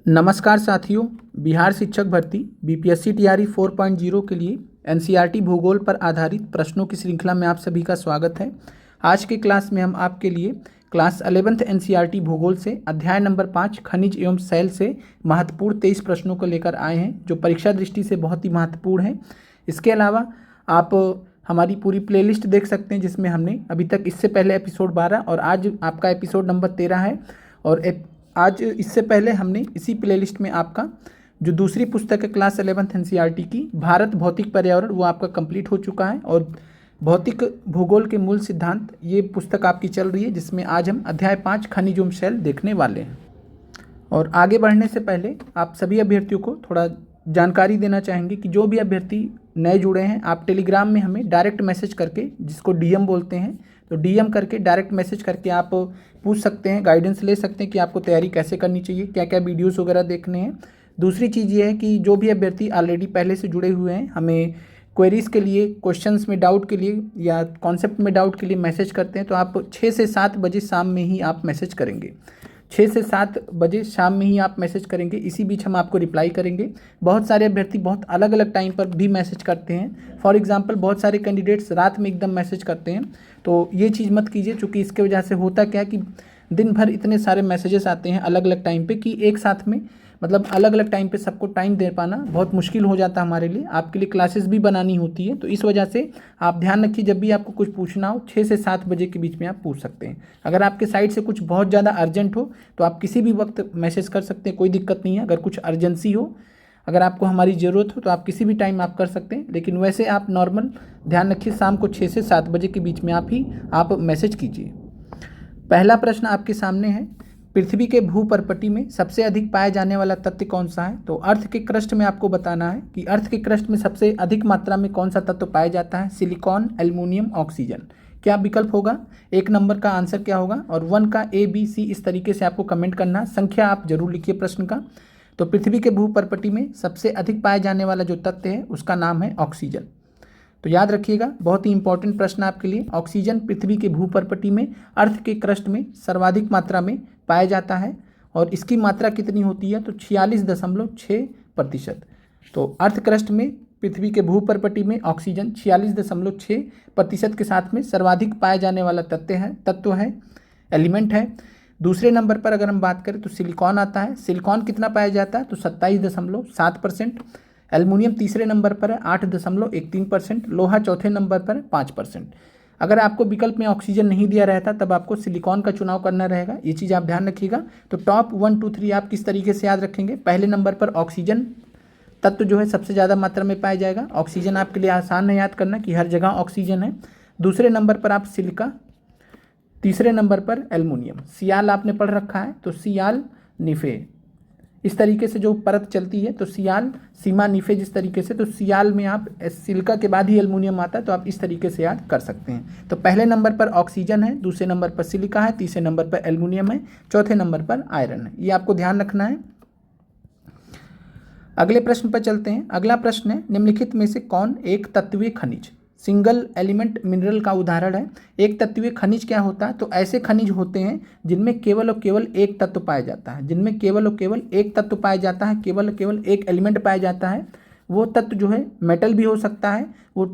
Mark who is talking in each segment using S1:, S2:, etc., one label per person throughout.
S1: नमस्कार साथियों, बिहार शिक्षक भर्ती बीपीएससी टीआरई 4.0 के लिए एनसीईआरटी भूगोल पर आधारित प्रश्नों की श्रृंखला में आप सभी का स्वागत है। आज के क्लास में हम आपके लिए क्लास 11th एनसीईआरटी भूगोल से अध्याय नंबर 5 खनिज एवं शैल से महत्वपूर्ण 23 प्रश्नों को लेकर आए हैं, जो परीक्षा दृष्टि से बहुत ही महत्वपूर्ण है। इसके अलावा आप हमारी पूरी प्लेलिस्ट देख सकते हैं, जिसमें हमने अभी तक इससे पहले एपिसोड 12 और आज आपका एपिसोड नंबर 13 है। और आज इससे पहले हमने इसी प्लेलिस्ट में आपका जो दूसरी पुस्तक है क्लास 11th एनसीईआरटी की भारत भौतिक पर्यावरण, वो आपका कंप्लीट हो चुका है। और भौतिक भूगोल के मूल सिद्धांत ये पुस्तक आपकी चल रही है, जिसमें आज हम अध्याय 5 खनिज एवं शैल देखने वाले हैं। और आगे बढ़ने से पहले आप सभी अभ्यर्थियों को थोड़ा जानकारी देना चाहेंगे कि जो भी अभ्यर्थी नए जुड़े हैं, आप टेलीग्राम में हमें डायरेक्ट मैसेज करके, जिसको डीएम बोलते हैं, तो डीएम करके डायरेक्ट मैसेज करके आप पूछ सकते हैं, गाइडेंस ले सकते हैं कि आपको तैयारी कैसे करनी चाहिए, क्या क्या वीडियोस वगैरह देखने हैं। दूसरी चीज़ ये है कि जो भी अभ्यर्थी ऑलरेडी पहले से जुड़े हुए हैं, हमें क्वेरीज़ के लिए, क्वेश्चंस में डाउट के लिए या कॉन्सेप्ट में डाउट के लिए मैसेज करते हैं, तो आप 6 से 7 बजे शाम में ही आप मैसेज करेंगे। 6 से 7 बजे शाम में ही आप मैसेज करेंगे, इसी बीच हम आपको रिप्लाई करेंगे। बहुत सारे अभ्यर्थी बहुत अलग अलग टाइम पर भी मैसेज करते हैं। फॉर एग्जांपल बहुत सारे कैंडिडेट्स रात में एकदम मैसेज करते हैं, तो ये चीज़ मत कीजिए, क्योंकि इसके वजह से होता क्या है कि दिन भर इतने सारे मैसेजेस आते हैं अलग अलग टाइम पे कि एक साथ में मतलब अलग अलग टाइम पे सबको टाइम दे पाना बहुत मुश्किल हो जाता है हमारे लिए। आपके लिए क्लासेस भी बनानी होती है, तो इस वजह से आप ध्यान रखिए, जब भी आपको कुछ पूछना हो 6 से 7 बजे के बीच में आप पूछ सकते हैं। अगर आपके साइड से कुछ बहुत ज़्यादा अर्जेंट हो तो आप किसी भी वक्त मैसेज कर सकते हैं, कोई दिक्कत नहीं है। अगर कुछ अर्जेंसी हो, अगर आपको हमारी ज़रूरत हो, तो आप किसी भी टाइम आप कर सकते हैं, लेकिन वैसे आप नॉर्मल ध्यान रखिए, शाम को 6 से 7 बजे के बीच में आप मैसेज कीजिए। पहला प्रश्न आपके सामने है, पृथ्वी के भूपर्पटी में सबसे अधिक पाया जाने वाला तत्व कौन सा है? तो अर्थ के क्रस्ट में आपको बताना है कि अर्थ के क्रस्ट में सबसे अधिक मात्रा में कौन सा तत्व पाया जाता है। Silicon, aluminium, oxygen. क्या विकल्प होगा? 1 नंबर का आंसर क्या होगा? और 1 का A, B, C इस तरीके से आपको कमेंट करना, संख्या आप जरूर लिखिए प्रश्न का। तो पृथ्वी के भूपर्पटी में सबसे अधिक पाया जाने वाला जो तत्व है उसका नाम है ऑक्सीजन। तो याद रखिएगा, बहुत ही इंपॉर्टेंट प्रश्न आपके लिए। ऑक्सीजन पृथ्वी के भूपर्पटी में अर्थ के क्रस्ट में सर्वाधिक मात्रा में पाया जाता है, और इसकी मात्रा कितनी होती है? तो 46.6%। तो अर्थ क्रस्ट में पृथ्वी के भूपर्पटी में ऑक्सीजन 46.6% के साथ में सर्वाधिक पाया जाने वाला तत्व है, एलिमेंट है। दूसरे नंबर पर अगर हम बात करें तो सिलिकॉन आता है। सिलिकॉन कितना पाया जाता है? तो 27.7%। एल्युमिनियम तीसरे नंबर पर है, 8.13%। लोहा चौथे नंबर पर है, 5%। अगर आपको विकल्प में ऑक्सीजन नहीं दिया रहता, तब आपको सिलिकॉन का चुनाव करना रहेगा, ये चीज़ आप ध्यान रखिएगा। तो टॉप 1, 2, 3 आप किस तरीके से याद रखेंगे? पहले नंबर पर ऑक्सीजन तत्व जो है सबसे ज़्यादा मात्रा में पाया जाएगा। ऑक्सीजन आपके लिए आसान है याद करना कि हर जगह ऑक्सीजन है। दूसरे नंबर पर आप सिलिका, तीसरे नंबर पर एल्युमिनियम। सियाल आपने पढ़ रखा है, तो सियाल निफे इस तरीके से जो परत चलती है, तो सियाल, सीमा, निफे जिस तरीके से, तो सियाल में आप सिलिका के बाद ही एल्युमिनियम आता है, तो आप इस तरीके से याद कर सकते हैं। तो पहले नंबर पर ऑक्सीजन है, दूसरे नंबर पर सिलिका है, तीसरे नंबर पर एल्युमिनियम है, चौथे नंबर पर आयरन है। ये आपको ध्यान रखना है। अगले प्रश्न पर चलते हैं। अगला प्रश्न है, निम्नलिखित में से कौन एक तत्वीय खनिज, सिंगल एलिमेंट मिनरल का उदाहरण है? एक तत्वीय खनिज क्या होता है? तो ऐसे खनिज होते हैं जिनमें केवल और केवल एक तत्व पाया जाता है, जिनमें केवल और केवल एक तत्व पाया जाता है, केवल और केवल एक एलिमेंट पाया जाता है। वो तत्व जो है मेटल भी हो सकता है, वो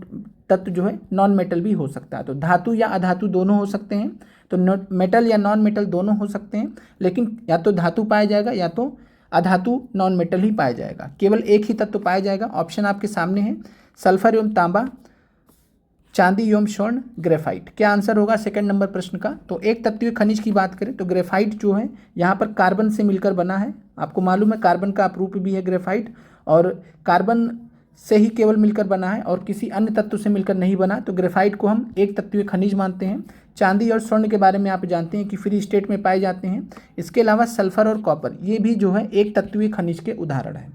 S1: तत्व जो है नॉन मेटल भी हो सकता है। तो धातु या अधातु दोनों हो सकते हैं, तो मेटल या नॉन मेटल दोनों हो सकते हैं, लेकिन या तो धातु पाया जाएगा या तो अधातु नॉन मेटल ही पाया जाएगा। केवल एक ही तत्व पाया जाएगा। ऑप्शन आपके सामने है, सल्फर एवं तांबा, चांदी एवं स्वर्ण, ग्रेफाइट। क्या आंसर होगा सेकंड नंबर प्रश्न का? तो एक तत्वीय खनिज की बात करें तो ग्रेफाइट जो है यहाँ पर कार्बन से मिलकर बना है। आपको मालूम है कार्बन का अपरूप भी है ग्रेफाइट, और कार्बन से ही केवल मिलकर बना है और किसी अन्य तत्व से मिलकर नहीं बना, तो ग्रेफाइट को हम एक तत्वीय खनिज मानते हैं। चांदी और स्वर्ण के बारे में आप जानते हैं कि फ्री स्टेट में पाए जाते हैं। इसके अलावा सल्फर और कॉपर, ये भी जो है एक तत्वीय खनिज के उदाहरण है।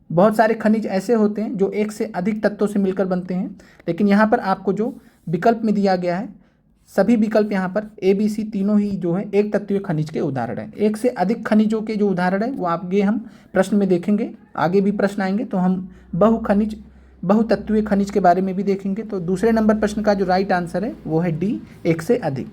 S1: बहुत सारे खनिज ऐसे होते हैं जो एक से अधिक तत्वों से मिलकर बनते हैं, लेकिन यहाँ पर आपको जो विकल्प में दिया गया है, सभी विकल्प यहाँ पर A, B, C तीनों ही जो है एक तत्वीय खनिज के उदाहरण हैं। एक से अधिक खनिजों के जो उदाहरण है वो आगे हम प्रश्न में देखेंगे, आगे भी प्रश्न आएंगे तो हम बहुतत्वीय खनिज के बारे में भी देखेंगे। तो दूसरे नंबर प्रश्न का जो राइट आंसर है वो है D, एक से अधिक।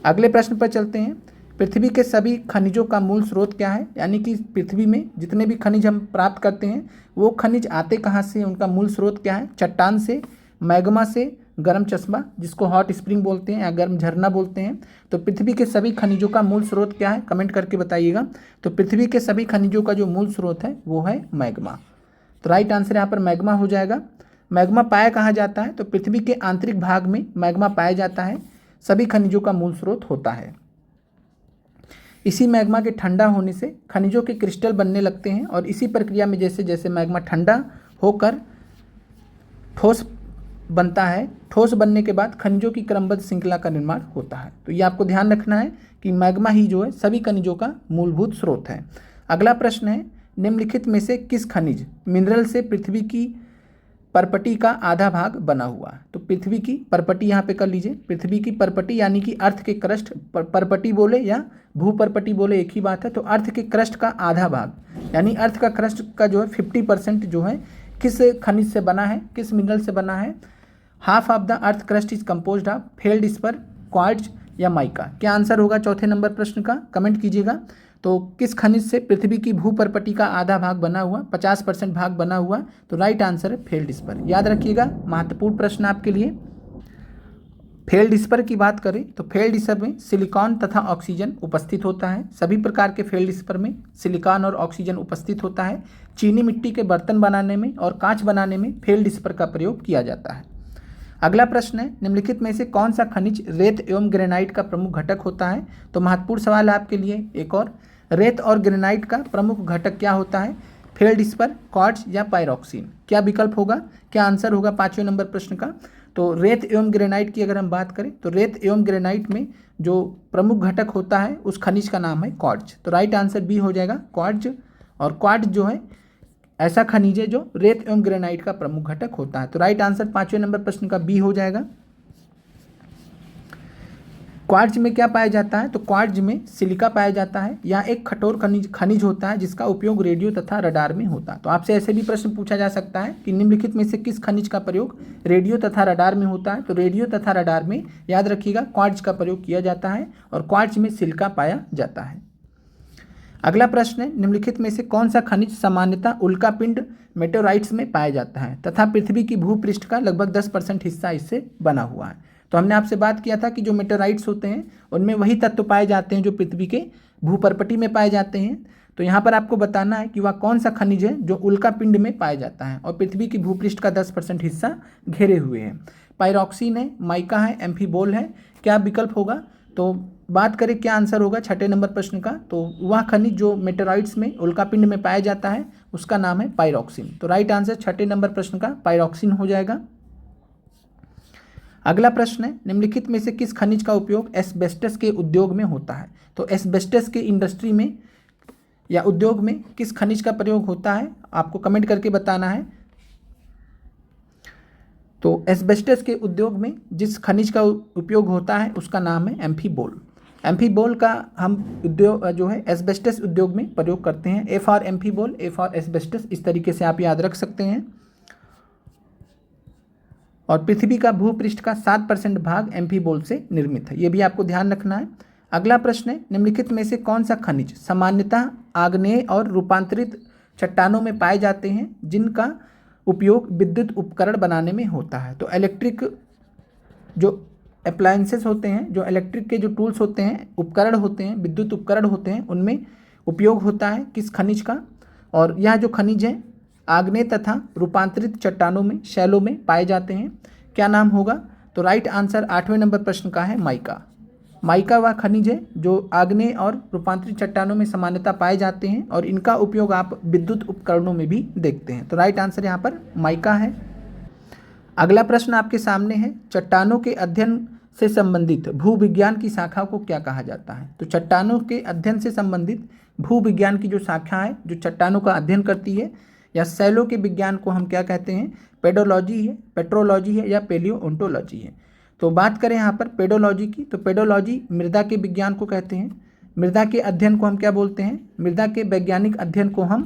S1: अगले प्रश्न पर चलते हैं। पृथ्वी के सभी खनिजों का मूल स्रोत क्या है, यानी कि पृथ्वी में जितने भी खनिज हम प्राप्त करते हैं वो खनिज आते कहाँ से, उनका मूल स्रोत क्या है, चट्टान से, मैग्मा से, गर्म चश्मा जिसको हॉट स्प्रिंग बोलते हैं या गर्म झरना बोलते हैं। तो पृथ्वी के सभी खनिजों का मूल स्रोत क्या है, कमेंट करके बताइएगा। तो पृथ्वी के सभी खनिजों का जो मूल स्रोत है वो है मैग्मा। तो राइट आंसर यहाँ पर मैग्मा हो जाएगा। मैग्मा पाया कहाँ जाता है, तो पृथ्वी के आंतरिक भाग में मैग्मा पाया जाता है, सभी खनिजों का मूल स्रोत होता है। इसी मैग्मा के ठंडा होने से खनिजों के क्रिस्टल बनने लगते हैं और इसी प्रक्रिया में जैसे जैसे मैग्मा ठंडा होकर ठोस बनता है, ठोस बनने के बाद खनिजों की क्रमबद्ध श्रृंखला का निर्माण होता है। तो ये आपको ध्यान रखना है कि मैग्मा ही जो है सभी खनिजों का मूलभूत स्रोत है। अगला प्रश्न है, निम्नलिखित में से किस खनिज मिनरल से पृथ्वी की परपटी का आधा भाग बना हुआ है। तो पृथ्वी की परपटी यहाँ पे कर लीजिए, पृथ्वी की परपटी यानी कि अर्थ के क्रस्ट, परपटी बोले या भूपरपटी बोले एक ही बात है। तो अर्थ के क्रस्ट का आधा भाग यानी अर्थ का क्रस्ट का जो है 50% जो है किस खनिज से बना है, किस मिनरल से बना है। Half of the earth crust is composed of feldspar, quartz या माइका। क्या आंसर होगा चौथे नंबर प्रश्न का, कमेंट कीजिएगा। तो किस खनिज से पृथ्वी की भूपरपटी का आधा भाग बना हुआ, 50% भाग बना हुआ। तो राइट आंसर है फेल्डस्पर। याद रखिएगा, महत्वपूर्ण प्रश्न आपके लिए। फेल्डस्पर की बात करें तो फेल्डस्पर में सिलिकॉन तथा ऑक्सीजन उपस्थित होता है। सभी प्रकार के फेल्डस्पर में सिलिकॉन और ऑक्सीजन उपस्थित होता है। चीनी मिट्टी के बर्तन बनाने में और कांच बनाने में फेल्डस्पर का प्रयोग किया जाता है। अगला प्रश्न है, निम्नलिखित में से कौन सा खनिज रेत एवं ग्रेनाइट का प्रमुख घटक होता है। तो महत्वपूर्ण सवाल है आपके लिए एक और, रेत और ग्रेनाइट का प्रमुख घटक क्या होता है, फेल्डस्पर, क्वार्ट्ज या पायरोक्सिन। क्या विकल्प होगा, क्या आंसर होगा 5वें नंबर प्रश्न का। तो रेत एवं ग्रेनाइट की अगर हम बात करें तो रेत एवं ग्रेनाइट में जो प्रमुख घटक होता है उस खनिज का नाम है क्वार्ट्ज। तो राइट आंसर बी हो जाएगा क्वार्ट्ज। और क्वार्ट्ज जो है ऐसा खनिज है जो रेत एवं ग्रेनाइट का प्रमुख घटक होता है। तो राइट आंसर 5वें नंबर प्रश्न का बी हो जाएगा। क्वार्ट्ज में क्या पाया जाता है, तो क्वार्ट्ज में सिलिका पाया जाता है। यह एक कठोर खनिज होता है जिसका उपयोग रेडियो तथा रडार में होता है। तो आपसे ऐसे भी प्रश्न पूछा जा सकता है कि निम्नलिखित में से किस खनिज का प्रयोग रेडियो तथा रडार में होता है। तो रेडियो तथा रडार में याद रखिएगा क्वार्ट्ज का प्रयोग किया जाता है और क्वार्ट्ज में सिलिका पाया जाता है। अगला प्रश्न है, निम्नलिखित में से कौन सा खनिज सामान्यतः उल्कापिंड मेटेराइट्स में पाया जाता है तथा पृथ्वी की भूपृष्ठ का लगभग 10% हिस्सा इससे बना हुआ है। तो हमने आपसे बात किया था कि जो मेटेराइट्स होते हैं उनमें वही तत्व पाए जाते हैं जो पृथ्वी के भूपरपटी में पाए जाते हैं। तो यहाँ पर आपको बताना है कि वह कौन सा खनिज है जो उल्कापिंड में पाया जाता है और पृथ्वी की भूपृष्ठ का 10% हिस्सा घेरे हुए है। पायरोक्सिन है, माइका है, एम्फीबोल है। क्या विकल्प होगा, तो बात करें क्या आंसर होगा 6ठे नंबर प्रश्न का। तो वह खनिज जो मेटेराइट्स में उल्कापिंड में पाया जाता है उसका नाम है पायरोक्सिन। तो राइट आंसर 6ठे नंबर प्रश्न का पायरोक्सिन हो जाएगा। अगला प्रश्न है, निम्नलिखित में से किस खनिज का उपयोग एस्बेस्टस के उद्योग में होता है। तो एस्बेस्टस के इंडस्ट्री में या उद्योग में किस खनिज का प्रयोग होता है, आपको कमेंट करके बताना है। तो एस्बेस्टस के उद्योग में जिस खनिज का उपयोग होता है उसका नाम है एम्फीबोल। एम्फीबोल का हम उद्योग जो है एस्बेस्टस उद्योग में प्रयोग करते हैं। A for amphibole, A for asbestos, इस तरीके से आप याद रख सकते हैं। और पृथ्वी का भूपृष्ठ का 7% भाग एम्फीबोल से निर्मित है, ये भी आपको ध्यान रखना है। अगला प्रश्न है, निम्नलिखित में से कौन सा खनिज सामान्यतः आग्नेय और रूपांतरित चट्टानों में पाए जाते हैं जिनका उपयोग विद्युत उपकरण बनाने में होता है। तो इलेक्ट्रिक जो अप्लायंसेस होते हैं, जो इलेक्ट्रिक के जो टूल्स होते हैं, उपकरण होते हैं, विद्युत उपकरण होते हैं, उनमें उपयोग होता है किस खनिज का। और यह जो खनिज है आग्नेय तथा रूपांतरित चट्टानों में, शैलों में पाए जाते हैं। क्या नाम होगा, तो राइट आंसर 8वें नंबर प्रश्न का है माइका। माइका वह खनिज है जो आग्नेय और रूपांतरित चट्टानों में सामान्यतः पाए जाते हैं और इनका उपयोग आप विद्युत उपकरणों में भी देखते हैं। तो राइट आंसर यहाँ पर माइका है। अगला प्रश्न आपके सामने है, चट्टानों के अध्ययन से संबंधित भूविज्ञान की शाखा को क्या कहा जाता है। तो चट्टानों के अध्ययन से संबंधित भूविज्ञान की जो शाखा है जो चट्टानों का अध्ययन करती है या शैलों के विज्ञान को हम क्या कहते हैं, पेडोलॉजी है, पेट्रोलॉजी है या पेलियोओंटोलॉजी है। तो बात करें यहाँ पर पेडोलॉजी की, तो पेडोलॉजी मृदा के विज्ञान को कहते हैं। मृदा के अध्ययन को हम क्या बोलते हैं, मृदा के वैज्ञानिक अध्ययन को हम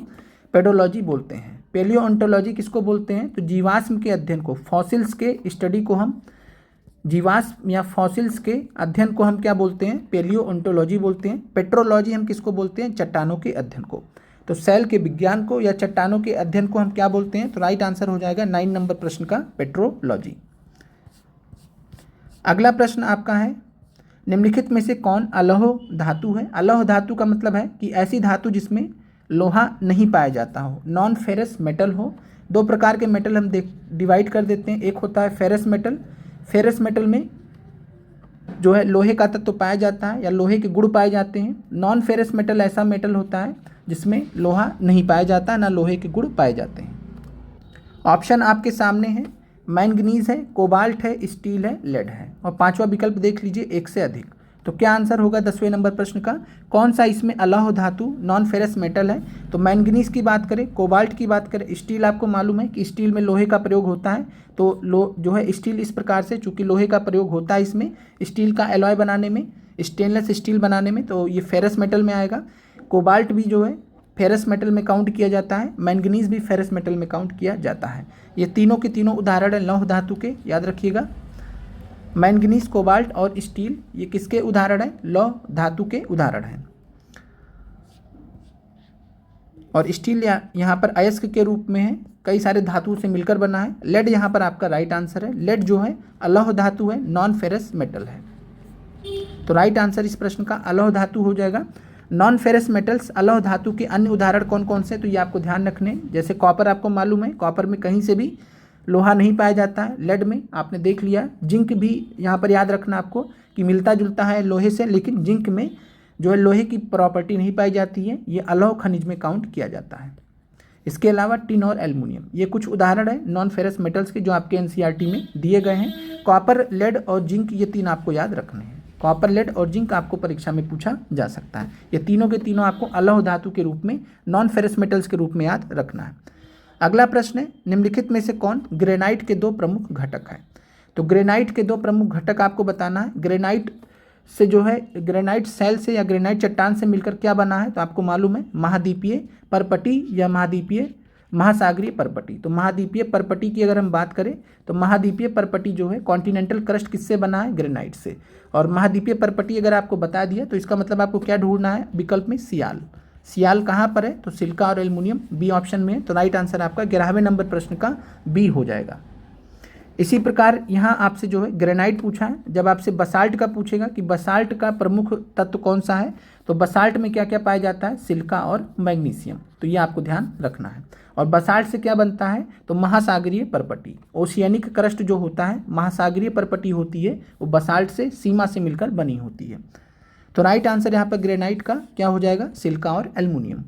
S1: पेडोलॉजी बोलते हैं। पेलियोओंटोलॉजी किसको बोलते हैं, तो जीवाश्म के अध्ययन को, फॉसिल्स के स्टडी को हम जीवाश्म या फॉसिल्स के अध्ययन को हम क्या बोलते हैं? पेलियोओंटोलॉजी बोलते हैं। पेट्रोलॉजी हम किसको बोलते हैं? चट्टानों के अध्ययन को। तो सेल के विज्ञान को या चट्टानों के अध्ययन को हम क्या बोलते हैं? तो राइट आंसर हो जाएगा 9 नंबर प्रश्न का पेट्रोलॉजी। अगला प्रश्न आपका है, निम्नलिखित में से कौन अलौह धातु है? अलौह धातु का मतलब है कि ऐसी धातु जिसमें लोहा नहीं पाया जाता हो, नॉन फेरस मेटल हो। दो प्रकार के मेटल हम डिवाइड कर देते हैं। एक होता है फेरस मेटल। फेरस मेटल में जो है लोहे का तत्व पाया जाता है या लोहे के गुण पाए जाते हैं। नॉन फेरस मेटल ऐसा मेटल होता है जिसमें लोहा नहीं पाया जाता, ना लोहे के गुण पाए जाते हैं। ऑप्शन आपके सामने है, मैंगनीज है, कोबाल्ट है, स्टील है, लेड है। और पांचवा विकल्प देख लीजिए, एक से अधिक। तो क्या आंसर होगा 10वें नंबर प्रश्न का? कौन सा इसमें अलौह धातु नॉन फेरस मेटल है? तो मैंगनीज की बात करें, कोबाल्ट की बात करें, स्टील आपको मालूम है कि स्टील में लोहे का प्रयोग होता है। तो जो है स्टील इस प्रकार से, चूंकि लोहे का प्रयोग होता है इसमें, स्टील का एलॉय बनाने में, स्टेनलेस स्टील बनाने में, तो ये फेरस मेटल में आएगा। कोबाल्ट भी जो है फेरस मेटल में काउंट किया जाता है, मैंगनीज भी फेरस मेटल में काउंट किया जाता है। ये तीनों के तीनों उदाहरण है लौह धातु के, याद रखिएगा। मैंगनीज, कोबाल्ट और स्टील ये किसके उदाहरण हैं? लौह धातु के उदाहरण हैं। और स्टील यहाँ पर अयस्क के रूप में है, कई सारे धातु से मिलकर बना है। लेड यहाँ पर आपका राइट आंसर है। लेड जो है अलौह धातु है, नॉन फेरस मेटल है। तो राइट आंसर इस प्रश्न का अलौह धातु हो जाएगा। नॉन फेरस मेटल्स अलौह धातु के अन्य उदाहरण कौन कौन से? तो ये आपको ध्यान रखने, जैसे कॉपर आपको मालूम है, कॉपर में कहीं से भी लोहा नहीं पाया जाता है। लेड में आपने देख लिया। जिंक भी यहाँ पर याद रखना आपको कि मिलता जुलता है लोहे से, लेकिन जिंक में जो है लोहे की प्रॉपर्टी नहीं पाई जाती है, ये अलौह खनिज में काउंट किया जाता है। इसके अलावा टिन और एल्युमिनियम, ये कुछ उदाहरण है नॉन फेरस मेटल्स के जो आपके एनसीईआरटी में दिए गए हैं। कॉपर, लेड और जिंक, ये तीन आपको याद रखने हैं। कॉपर, लेड और जिंक आपको परीक्षा में पूछा जा सकता है। ये तीनों के तीनों आपको अलौह धातु के रूप में, नॉन फेरस मेटल्स के रूप में याद रखना है। अगला प्रश्न है, निम्नलिखित में से कौन ग्रेनाइट के दो प्रमुख घटक है? तो ग्रेनाइट के दो प्रमुख घटक आपको बताना है। ग्रेनाइट से जो है, ग्रेनाइट सेल से या ग्रेनाइट चट्टान से मिलकर क्या बना है? तो आपको मालूम है, महाद्वीपीय परपटी या महाद्वीपीय महासागरीय परपटी। तो महाद्वीपीय परपटी की अगर हम बात करें तो महाद्वीपीय परपटी जो है कॉन्टिनेंटल क्रस्ट किससे बना है? ग्रेनाइट से। और महाद्वीपीय परपटी अगर आपको बता दिया तो इसका मतलब आपको क्या ढूंढना है? विकल्प में सियाल। सियाल कहाँ पर है? तो सिलिका और एल्युमिनियम, बी ऑप्शन में है। तो राइट आंसर आपका 11वें नंबर प्रश्न का बी हो जाएगा। इसी प्रकार यहाँ आपसे जो है ग्रेनाइट पूछा है। जब आपसे बसाल्ट का पूछेगा कि बसाल्ट का प्रमुख तत्व कौन सा है, तो बसाल्ट में क्या क्या पाया जाता है? सिलिका और मैग्नीशियम। तो ये आपको ध्यान रखना है। और बसाल्ट से क्या बनता है? तो महासागरीय परपटी। ओशियनिक क्रस्ट जो होता है, महासागरीय परपटी होती है, वो बसाल्ट से, सीमा से मिलकर बनी होती है। तो राइट आंसर यहाँ पर ग्रेनाइट का क्या हो जाएगा? सिलिका और एल्युमिनियम।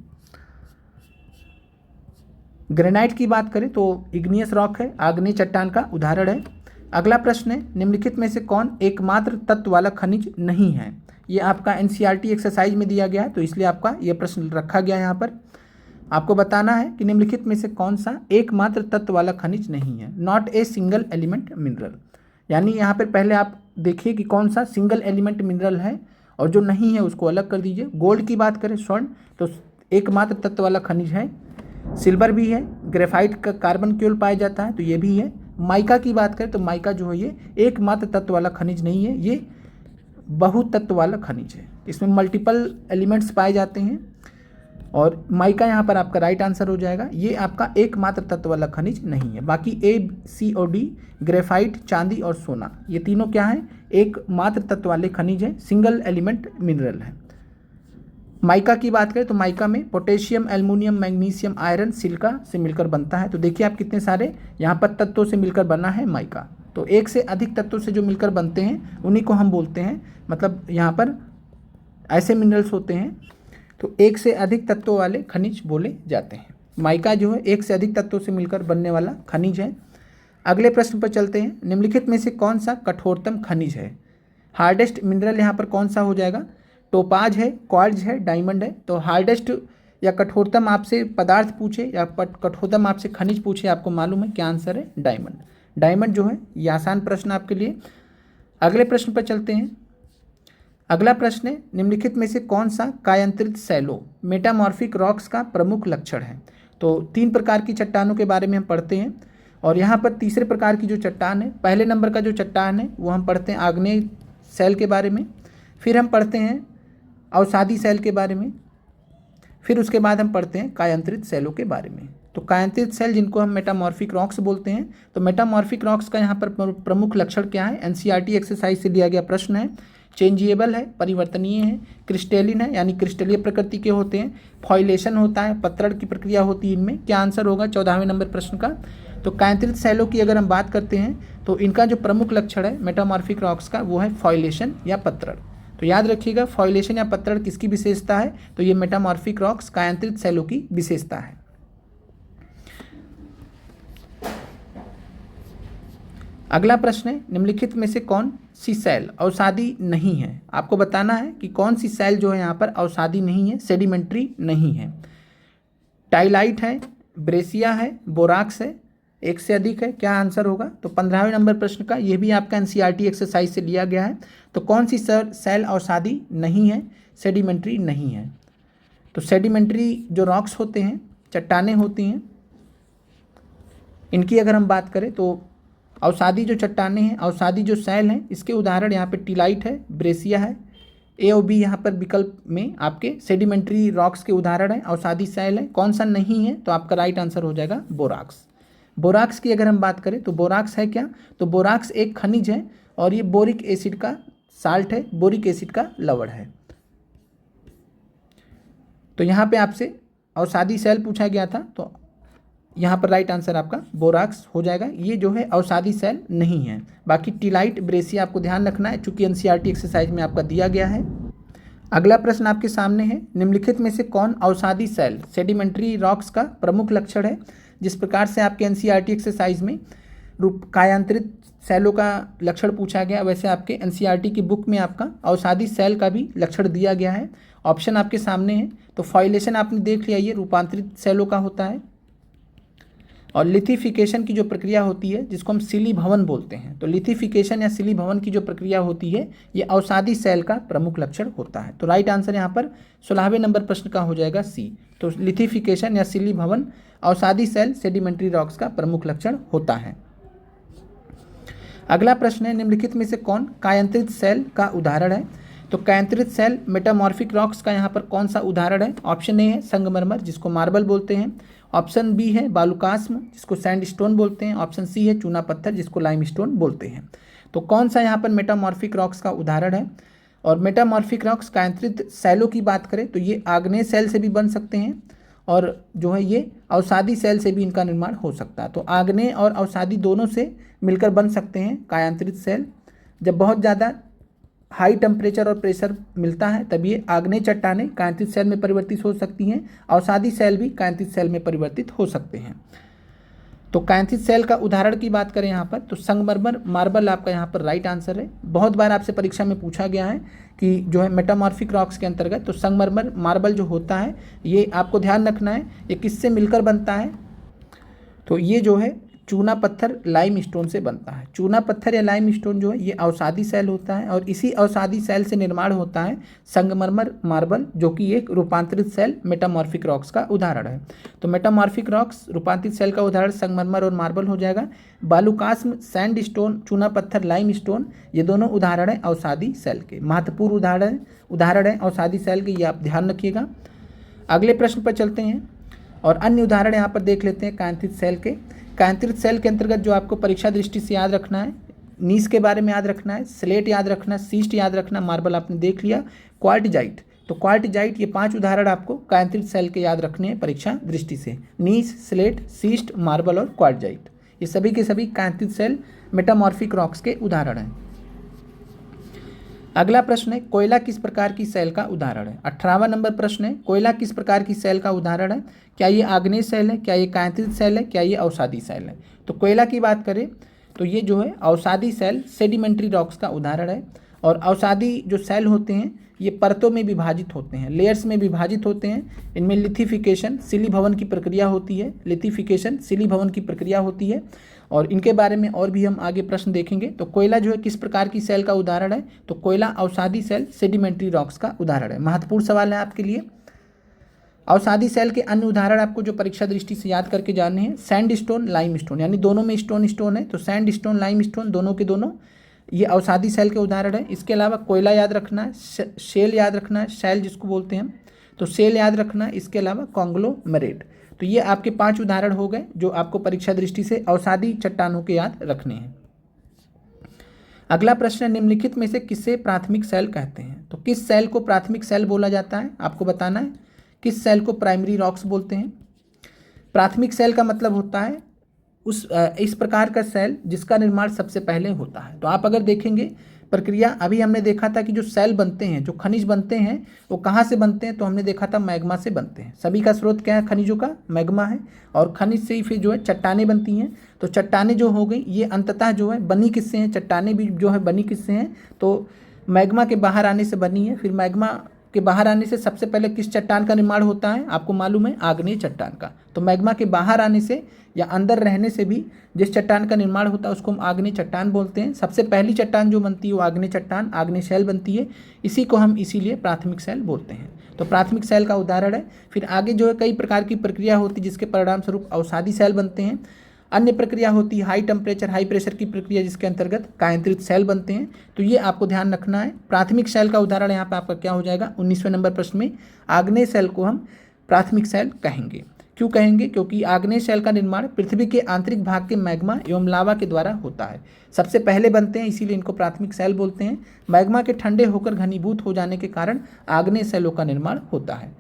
S1: ग्रेनाइट की बात करें तो इग्नियस रॉक है, आग्नेय चट्टान का उदाहरण है। अगला प्रश्न है, निम्नलिखित में से कौन एकमात्र तत्व वाला खनिज नहीं है? ये आपका एनसीईआरटी एक्सरसाइज में दिया गया है, तो इसलिए आपका ये प्रश्न रखा गया है। यहाँ पर आपको बताना है कि निम्नलिखित में से कौन सा एकमात्र तत्व वाला खनिज नहीं है। Not a single element mineral, यानी यहाँ पर पहले आप देखिए कि कौन सा सिंगल एलिमेंट मिनरल है और जो नहीं है उसको अलग कर दीजिए। गोल्ड की बात करें, स्वर्ण, तो एकमात्र तत्व वाला खनिज है। सिल्वर भी है, ग्रेफाइट का कार्बन क्योल पाया जाता है, तो ये भी है। माइका की बात करें तो माइका जो है ये एकमात्र तत्व वाला खनिज नहीं है, ये बहुतत्व वाला खनिज है। इसमें मल्टीपल एलिमेंट्स पाए जाते हैं और माइका यहाँ पर आपका राइट आंसर हो जाएगा। ये आपका एकमात्र तत्व वाला खनिज नहीं है। बाकी ए, सी और डी, ग्रेफाइट, चांदी और सोना, ये तीनों क्या है? एकमात्र तत्व वाले खनिज है, सिंगल एलिमेंट मिनरल है। माइका की बात करें तो माइका में potassium, aluminium, magnesium, iron, silica से मिलकर बनता है। तो देखिए आप कितने सारे यहाँ पर तत्वों से मिलकर बना है माइका। तो एक से अधिक तत्वों से जो मिलकर बनते हैं उन्हीं को हम बोलते हैं, मतलब यहाँ पर ऐसे मिनरल्स होते हैं तो एक से अधिक तत्वों वाले खनिज बोले जाते हैं। माइका जो है एक से अधिक तत्वों से मिलकर बनने वाला खनिज है। अगले प्रश्न पर चलते हैं, निम्नलिखित में से कौन सा कठोरतम खनिज है? हार्डेस्ट मिनरल यहाँ पर कौन सा हो जाएगा? टोपाज है, क्वार्ट्ज है, डायमंड है। तो हार्डेस्ट या कठोरतम आपसे पदार्थ पूछे या कठोरतम आपसे खनिज पूछे, आपको मालूम है क्या आंसर है? डायमंड। डायमंड जो है ये आसान प्रश्न आपके लिए। अगले प्रश्न पर चलते हैं। अगला प्रश्न है, निम्नलिखित में से कौन सा कायांतरित शैलो मेटामॉर्फिक रॉक्स का प्रमुख लक्षण है? तो 3 प्रकार की चट्टानों के बारे में हम पढ़ते हैं। और यहाँ पर तीसरे प्रकार की जो चट्टान है, पहले नंबर का जो चट्टान है वो हम पढ़ते हैं आग्नेय सेल के बारे में, फिर हम पढ़ते हैं अवसादी सेल के बारे में, फिर उसके बाद हम पढ़ते हैं कायांतरित सेलों के बारे में। तो कायांतरित सेल जिनको हम मेटामॉर्फिक रॉक्स बोलते हैं, तो मेटामॉर्फिक रॉक्स का यहाँ पर प्रमुख लक्षण क्या है, एनसीईआरटी एक्सरसाइज से दिया गया प्रश्न है। चेंजिएबल है, परिवर्तनीय है, क्रिस्टेलिन है यानी क्रिस्टलीय प्रकृति के होते हैं, फॉइलेशन होता है, पतरण की प्रक्रिया होती है इनमें। क्या आंसर होगा 14वें नंबर प्रश्न का। तो कायांतरित सेलों की अगर हम बात करते हैं तो इनका जो प्रमुख लक्षण है मेटामॉर्फिक रॉक्स का वो है फॉइलेशन या पतरण। तो याद रखिएगा फॉइलेशन या पतरण किसकी विशेषता है, तो ये मेटामॉर्फिक रॉक्स कायांतरित सेलों की विशेषता है। अगला प्रश्न है निम्नलिखित में से कौन सी सेल अवसादी नहीं है। आपको बताना है कि कौन सी सेल जो है यहाँ पर अवसादी नहीं है, सेडिमेंट्री नहीं है। टाइलाइट है, ब्रेसिया है, बोराक्स है, एक से अधिक है। क्या आंसर होगा, तो 15वें नंबर प्रश्न का, यह भी आपका एनसीईआरटी एक्सरसाइज से लिया गया है। तो कौन सी सेल अवसादी नहीं है, सेडिमेंट्री नहीं है। तो सेडिमेंट्री जो रॉक्स होते हैं, चट्टानें होती हैं, इनकी अगर हम बात करें तो अवसादी जो चट्टानें हैं, अवसादी जो सेल हैं, इसके उदाहरण यहाँ पे टिलाइट है, ब्रेसिया है। ए और बी यहाँ पर विकल्प में आपके सेडिमेंट्री रॉक्स के उदाहरण हैं, अवसादी सेल है। कौन सा नहीं है, तो आपका राइट आंसर हो जाएगा बोराक्स। बोराक्स की अगर हम बात करें तो बोराक्स है क्या, तो बोराक्स एक खनिज है और ये बोरिक एसिड का साल्ट है, बोरिक एसिड का लवण है। तो यहाँ पे आपसे अवसादी सेल पूछा गया था, तो यहाँ पर राइट आंसर आपका बोराक्स हो जाएगा। ये जो है अवसादी सेल नहीं है। बाकी टिलाइट, ब्रेसिया आपको ध्यान रखना है चूंकि एनसीईआरटी एक्सरसाइज में आपका दिया गया है। अगला प्रश्न आपके सामने है, निम्नलिखित में से कौन अवसादी सेल सेडिमेंट्री रॉक्स का प्रमुख लक्षण है। जिस प्रकार से आपके एनसीईआरटी एक्सरसाइज में कायांतरित सेलों का लक्षण पूछा गया, वैसे आपके एनसीईआरटी की बुक में आपका अवसादी सेल का भी लक्षण दिया गया है। ऑप्शन आपके सामने है। तो फॉइलेशन आपने देख लिया, ये रूपांतरित सेलों का होता है। और लिथिफिकेशन की जो प्रक्रिया होती है जिसको हम सिलीभवन बोलते हैं, तो लिथिफिकेशन या सिलीभवन की जो प्रक्रिया होती है ये अवसादी सेल का प्रमुख लक्षण होता है। तो राइट आंसर यहाँ पर 16वें नंबर प्रश्न का हो जाएगा सी। तो लिथिफिकेशन या सिलीभवन अवसादी सेल सेडिमेंट्री रॉक्स का प्रमुख लक्षण होता है। अगला प्रश्न है, निम्नलिखित में से कौन कायांतरित सेल का उदाहरण है। तो कायांतरित सेल मेटामॉर्फिक रॉक्स का यहाँ पर कौन सा उदाहरण है। ऑप्शन ए है संगमरमर जिसको मार्बल बोलते हैं, ऑप्शन बी है बालुकास्म जिसको सैंडस्टोन बोलते हैं, ऑप्शन सी है चूना पत्थर जिसको लाइमस्टोन बोलते हैं। तो कौन सा यहाँ पर मेटामॉर्फिक रॉक्स का उदाहरण है। और मेटामॉर्फिक रॉक्स कायांतरित सेलों की बात करें तो ये आग्नेय सेल से भी बन सकते हैं और जो है ये अवसादी सेल से भी इनका निर्माण हो सकता है। तो आग्नेय और अवसादी दोनों से मिलकर बन सकते हैं कायांतरित सेल। जब बहुत ज़्यादा हाई टेम्परेचर और प्रेशर मिलता है तब ये आग्नेय चट्टानें कायांतरित सेल में परिवर्तित हो सकती हैं, अवसादी सेल भी कायांतरित सेल में परिवर्तित हो सकते हैं। तो कायांतरित सेल का उदाहरण की बात करें यहाँ पर तो संगमरमर मार्बल आपका यहाँ पर राइट आंसर है। बहुत बार आपसे परीक्षा में पूछा गया है कि जो है मेटामॉर्फिक रॉक्स के अंतर्गत तो संगमरमर मार्बल जो होता है ये आपको ध्यान रखना है ये किससे मिलकर बनता है। तो ये जो है चूना पत्थर लाइम स्टोन से बनता है। चूना पत्थर या लाइम स्टोन जो है ये अवसादी सेल होता है और इसी अवसादी सेल से निर्माण होता है संगमरमर मार्बल जो कि एक रूपांतरित सेल मेटामॉर्फिक रॉक्स का उदाहरण है। तो मेटामॉर्फिक रॉक्स रूपांतरित सेल का उदाहरण संगमरमर और मार्बल हो जाएगा। बालुकास्म, सैंडस्टोन, चूना पत्थर, लाइम स्टोन ये दोनों उदाहरण हैं अवसादी सेल के, महत्वपूर्ण उदाहरण है अवसादी सेल के, ये आप ध्यान रखिएगा। अगले प्रश्न पर चलते हैं और अन्य उदाहरण यहाँ पर देख लेते हैं कायांतरित सेल के। कायांतरित सेल के अंतर्गत जो आपको परीक्षा दृष्टि से याद रखना है, नीस के बारे में याद रखना है, स्लेट याद रखना है, सीस्ट याद रखना, मार्बल आपने देख लिया, क्वार्टजाइट। तो क्वार्टजाइट ये 5 उदाहरण आपको कायांतरित सेल के याद रखने हैं परीक्षा दृष्टि से। नीस, स्लेट, सीस्ट, मार्बल और क्वार्टजाइट ये सभी के सभी कायांतरित सेल मेटामॉर्फिक रॉक्स के उदाहरण हैं। अगला प्रश्न है कोयला किस प्रकार की सेल का उदाहरण है। 18वां नंबर प्रश्न है कोयला किस प्रकार की सेल का उदाहरण है। क्या ये आग्नेय सेल है, क्या ये कायांतरित सेल है, क्या ये अवसादी सेल है। तो कोयला की बात करें तो ये जो है अवसादी सेल सेडिमेंट्री रॉक्स का उदाहरण है। और अवसादी जो सेल होते हैं ये परतों में विभाजित होते हैं, लेयर्स में विभाजित होते हैं। इनमें लिथिफिकेशन सिलीभवन की प्रक्रिया होती है, लिथिफिकेशन सिलीभवन की प्रक्रिया होती है और इनके बारे में और भी हम आगे प्रश्न देखेंगे। तो कोयला जो है किस प्रकार की सेल का उदाहरण है। तो कोयला अवसादी सेल सेडिमेंट्री रॉक्स का उदाहरण है। महत्वपूर्ण सवाल है आपके लिए। अवसादी सेल के अन्य उदाहरण आपको जो परीक्षा दृष्टि से याद करके जानने हैं, सैंड स्टोन, लाइम स्टोन, यानी दोनों में स्टोन स्टोन है, तो सैंड स्टोन, लाइम स्टोन दोनों के दोनों ये अवसादी सेल के उदाहरण है। इसके अलावा कोयला याद रखना है, शेल याद रखना है, शैल जिसको बोलते हैं हम, तो शेल याद रखना है। इसके अलावा कॉन्ग्लोमेरेट। तो ये आपके 5 उदाहरण हो गए जो आपको परीक्षा दृष्टि से अवसादी चट्टानों के याद रखने हैं। अगला प्रश्न है, निम्नलिखित में से किसे प्राथमिक सेल कहते हैं? तो किस सेल को प्राथमिक सेल बोला जाता है आपको बताना है। किस सेल को प्राइमरी रॉक्स बोलते हैं? प्राथमिक सेल का मतलब होता है इस प्रकार का सेल जिसका निर्माण सबसे पहले होता है। तो आप अगर देखेंगे प्रक्रिया, अभी हमने देखा था कि जो सेल बनते हैं, जो खनिज बनते हैं, वो कहाँ से बनते हैं? तो हमने देखा था मैग्मा से बनते हैं। सभी का स्रोत क्या है खनिजों का? मैग्मा है। और खनिज से ही फिर जो है चट्टानें बनती हैं। तो चट्टानें जो हो गई ये अंततः जो है बनी किससे हैं? चट्टानें भी जो है बनी किससे हैं? तो मैग्मा के बाहर आने से बनी है। फिर मैग्मा के बाहर आने से सबसे पहले किस चट्टान का निर्माण होता है? आपको मालूम है, आग्नेय चट्टान का। तो मैग्मा के बाहर आने से या अंदर रहने से भी जिस चट्टान का निर्माण होता है उसको हम आग्नेय चट्टान बोलते हैं। सबसे पहली चट्टान जो बनती है वो आग्नेय चट्टान, आग्नेय सेल बनती है। इसी को हम इसीलिए प्राथमिक सेल बोलते हैं। तो प्राथमिक सेल का उदाहरण है। फिर आगे जो है कई प्रकार की प्रक्रिया होती है जिसके परिणाम स्वरूप अवसादी सेल बनते हैं। अन्य प्रक्रिया होती है हाई टेम्परेचर, हाई प्रेशर की प्रक्रिया जिसके अंतर्गत कायांतरित सेल बनते हैं। तो ये आपको ध्यान रखना है। प्राथमिक सेल का उदाहरण यहाँ पर आपका क्या हो जाएगा? 19वें नंबर प्रश्न में आग्नेय सेल को हम प्राथमिक सेल कहेंगे। क्यों कहेंगे? क्योंकि आग्नेय सेल का निर्माण पृथ्वी के आंतरिक भाग के मैग्मा एवं लावा के द्वारा होता है। सबसे पहले बनते हैं, इसीलिए इनको प्राथमिक सेल बोलते हैं। मैग्मा के ठंडे होकर घनीभूत हो जाने के कारण आग्नेय सेलों का निर्माण होता है।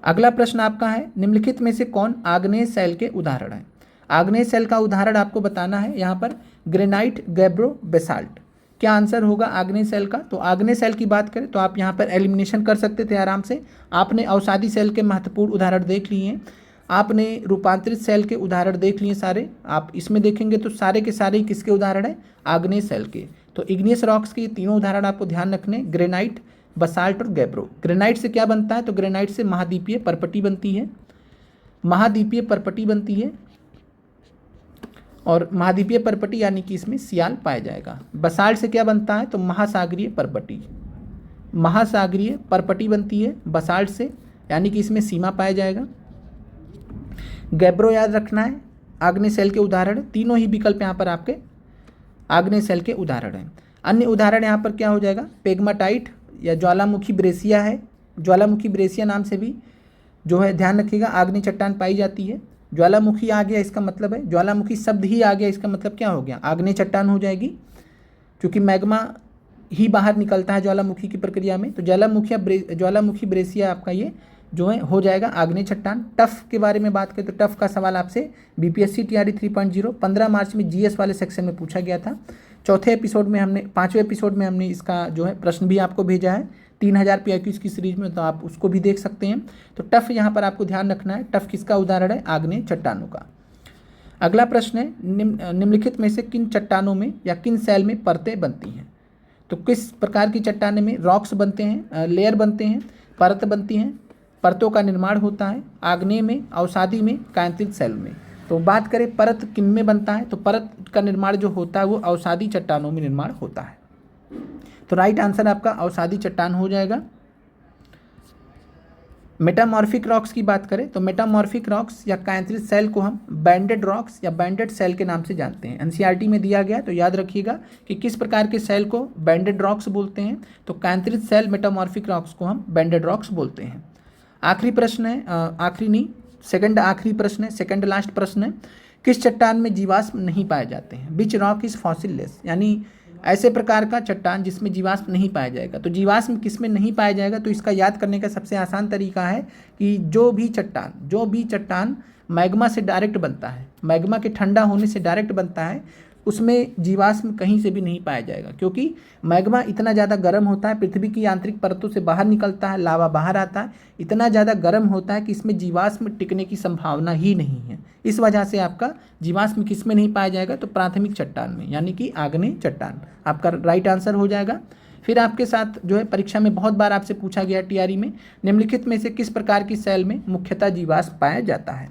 S1: अगला प्रश्न आपका है, निम्नलिखित में से कौन आग्नेय सेल के उदाहरण है? आग्नेय सेल का उदाहरण आपको बताना है यहाँ पर ग्रेनाइट, गैब्रो, बेसाल्ट। क्या आंसर होगा आग्नेय सेल का? तो आग्नेय सेल की बात करें तो आप यहाँ पर एलिमिनेशन कर सकते थे आराम से। आपने अवसादी सेल के महत्वपूर्ण उदाहरण देख लिए हैं, आपने रूपांतरित सेल के उदाहरण देख लिए सारे। आप इसमें देखेंगे तो सारे के सारे किसके उदाहरण हैं? आग्नेय सेल के। तो इग्नियस रॉक्स के तीनों उदाहरण आपको ध्यान रखने, ग्रेनाइट, बसाल्ट और गैब्रो। ग्रेनाइट से क्या बनता है? तो ग्रेनाइट से महाद्वीपीय परपटी बनती है, महाद्वीपीय परपटी बनती है। और महाद्वीपीय परपटी यानी कि इसमें सियाल पाया जाएगा। बसाल्ट से क्या बनता है? तो महासागरीय परपटी, महासागरीय परपटी बनती है बसाल्ट से, यानी कि इसमें सीमा पाया जाएगा। गैब्रो याद रखना है, आग्नेय सेल के उदाहरण। तीनों ही विकल्प यहाँ पर आपके आग्नेय सेल के उदाहरण हैं। अन्य उदाहरण यहाँ पर क्या हो जाएगा? पेग्माटाइट या ज्वालामुखी ब्रेसिया है। ज्वालामुखी ब्रेसिया नाम से भी जो है ध्यान रखिएगा आग्नेय चट्टान पाई जाती है। ज्वालामुखी आ गया इसका मतलब है, ज्वालामुखी शब्द ही आ गया इसका मतलब क्या हो गया? आग्नेय चट्टान हो जाएगी, क्योंकि मैग्मा ही बाहर निकलता है ज्वालामुखी की प्रक्रिया में। तो ज्वालामुखी ब्रेसिया आपका ये जो है हो जाएगा आग्नेय चट्टान। टफ के बारे में बात करें तो टफ का सवाल आपसे बीपीएससी टीआरई 3.0 15 मार्च में जीएस वाले सेक्शन में पूछा गया था। 5वें एपिसोड में हमने इसका जो है प्रश्न भी आपको भेजा है 3000 PIQs की सीरीज में, तो आप उसको भी देख सकते हैं। तो टफ यहाँ पर आपको ध्यान रखना है, टफ किसका उदाहरण है? आग्नेय चट्टानों का। अगला प्रश्न है, निम्नलिखित में से किन चट्टानों में या किन सेल में परतें बनती हैं? तो किस प्रकार की चट्टाने में रॉक्स बनते हैं, लेयर बनते हैं, परत बनती हैं, परतों का निर्माण होता है? आग्नेय में, अवसादी में, कायांतरित सेल में। तो बात करें परत किन में बनता है, तो परत का निर्माण जो होता है वो अवसादी चट्टानों में निर्माण होता है। तो राइट आंसर आपका अवसादी चट्टान हो जाएगा। मेटामॉर्फिक रॉक्स की बात करें तो मेटामॉर्फिक रॉक्स या कायांतरित सेल को हम बैंडेड रॉक्स या बैंडेड सेल के नाम से जानते हैं। एनसीईआरटी में दिया गया, तो याद रखिएगा कि किस प्रकार के सेल को बैंडेड रॉक्स बोलते हैं। तो कायांतरित सेल मेटामॉर्फिक रॉक्स को हम बैंडेड रॉक्स बोलते हैं। आखिरी प्रश्न है, आखिरी नहीं, सेकंड आखिरी प्रश्न है, सेकंड लास्ट प्रश्न है, किस चट्टान में जीवाश्म नहीं पाए जाते हैं? विच रॉक इज फॉसिललेस, यानी ऐसे प्रकार का चट्टान जिसमें जीवाश्म नहीं पाया जाएगा। तो जीवाश्म किस में नहीं पाया जाएगा? तो इसका याद करने का सबसे आसान तरीका है कि जो भी चट्टान मैग्मा से डायरेक्ट बनता है, मैग्मा के ठंडा होने से डायरेक्ट बनता है, उसमें जीवाश्म कहीं से भी नहीं पाया जाएगा, क्योंकि मैग्मा इतना ज़्यादा गर्म होता है, पृथ्वी की आंतरिक परतों से बाहर निकलता है, लावा बाहर आता है, इतना ज़्यादा गर्म होता है कि इसमें जीवाश्म टिकने की संभावना ही नहीं है। इस वजह से आपका जीवाश्म किस में नहीं पाया जाएगा? तो प्राथमिक चट्टान में, यानी कि आग्नेय चट्टान आपका राइट आंसर हो जाएगा। फिर आपके साथ जो है परीक्षा में बहुत बार आपसे पूछा गया टीआरई में, निम्नलिखित में से किस प्रकार की सेल में मुख्यतः जीवाश्म पाया जाता है?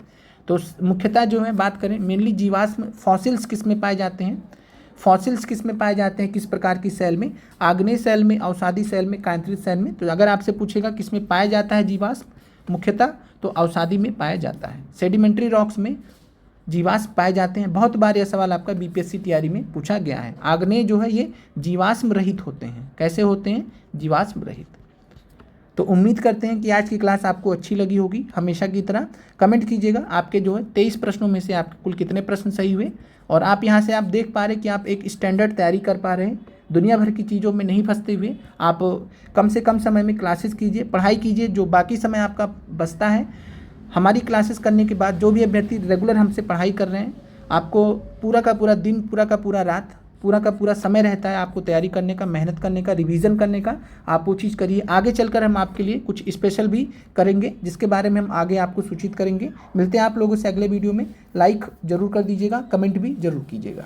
S1: तो मुख्यतः जो है बात करें मेनली जीवाश्म फॉसिल्स किस में पाए जाते हैं? फॉसिल्स किस में पाए जाते हैं, किस प्रकार की सेल में? आग्नेय सेल में, अवसादी सेल में, कायांतरित सेल में। तो अगर आपसे पूछेगा किस में पाया जाता है जीवाश्म, मुख्यतः तो अवसादी में पाया जाता है। सेडिमेंट्री रॉक्स में जीवाश्म पाए जाते हैं। बहुत बार यह सवाल आपका बीपीएससी तैयारी में पूछा गया है। आग्नेय जो है ये जीवाश्म रहित होते हैं। कैसे होते हैं? जीवाश्म रहित। तो उम्मीद करते हैं कि आज की क्लास आपको अच्छी लगी होगी। हमेशा की तरह कमेंट कीजिएगा आपके जो है 23 प्रश्नों में से आपके कुल कितने प्रश्न सही हुए, और आप यहाँ से आप देख पा रहे हैं कि आप एक स्टैंडर्ड तैयारी कर पा रहे हैं, दुनिया भर की चीज़ों में नहीं फंसते हुए। आप कम से कम समय में क्लासेस कीजिए, पढ़ाई कीजिए। जो बाकी समय आपका बचता है, हमारी क्लासेस करने के बाद जो भी अभ्यर्थी रेगुलर हमसे पढ़ाई कर रहे हैं, आपको पूरा का पूरा दिन, पूरा का पूरा रात, पूरा का पूरा समय रहता है आपको तैयारी करने का, मेहनत करने का, रिवीजन करने का। आप वो चीज़ करिए। आगे चलकर हम आपके लिए कुछ स्पेशल भी करेंगे, जिसके बारे में हम आगे आपको सूचित करेंगे। मिलते हैं आप लोगों से अगले वीडियो में। लाइक जरूर कर दीजिएगा, कमेंट भी जरूर कीजिएगा।